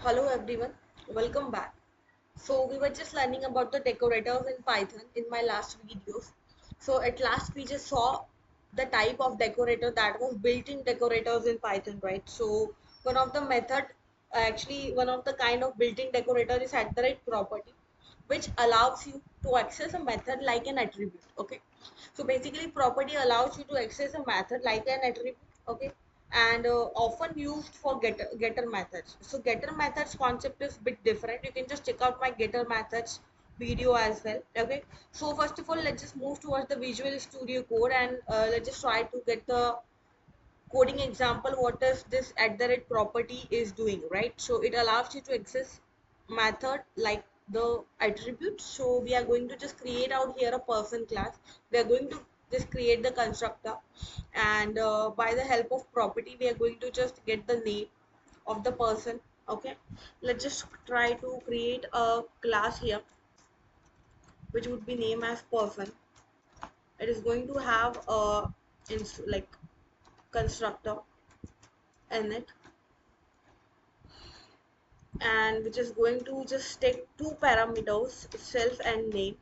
Hello everyone, welcome back. So we were just learning about the decorators in Python in my last videos. So at last we just saw the type of decorator that was built-in decorators in Python, right? So one of the method, actually one of the kind of built-in decorator is at the rate property, which allows you to access a method like an attribute. Okay, so basically property allows you to access a method like an attribute. Okay, and often used for getter methods. So getter methods concept is bit different. You can just check out my getter methods video as well. Okay, so first of all, let's just move towards the Visual Studio Code, and let's just try to get the coding example. What is this at the rate property is doing, right? So it allows you to access method like the attribute. So we are going to just create out here a person class. We are going to just create the constructor, and by the help of property we are going to just get the name of the person. Okay, let's just try to create a class here which would be named as person. It is going to have a like constructor in it, and which is going to just take two parameters, self and name.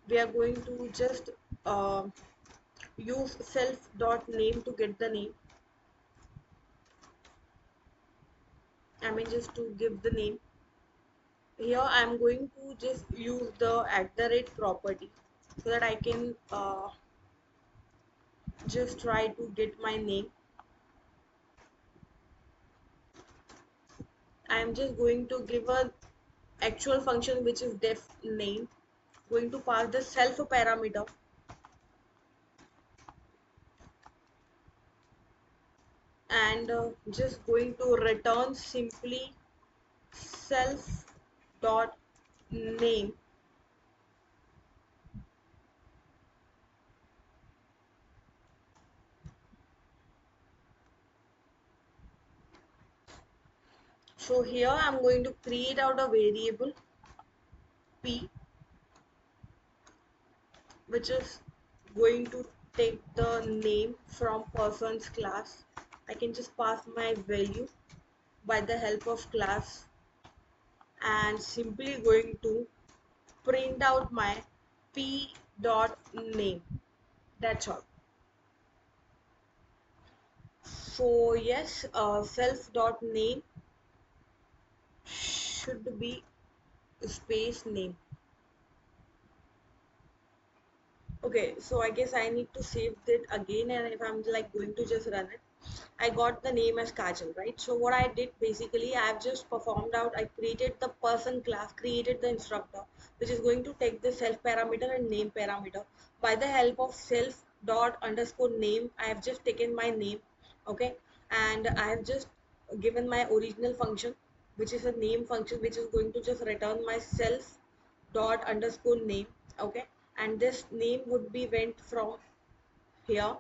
We are going to just uh, use self dot name to get the name. I mean, just to give the name. Here I'm going to just use the at the rate property so that I can just try to get my name. I'm just going to give a actual function which is def name, going to pass the self parameter, and just going to return simply self dot name. So here I'm going to create out a variable p, which is going to take the name from person's class. I can just pass my value by the help of class, and simply going to print out my p dot name. That's all. So yes, self dot name should be space name. Okay, so I guess I need to save it again, and if I'm like going to just run it, I got the name as Kajal, right? So what I did basically, I've just performed out, I created the person class, created the instructor, which is going to take the self parameter and name parameter. By the help of self dot underscore name, I have just taken my name, okay, and I have just given my original function, which is a name function, which is going to just return my self dot underscore name. Okay, and this name would be went from here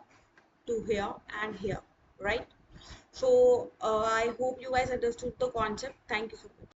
to here and here, right? So I hope you guys understood the concept. Thank you so much.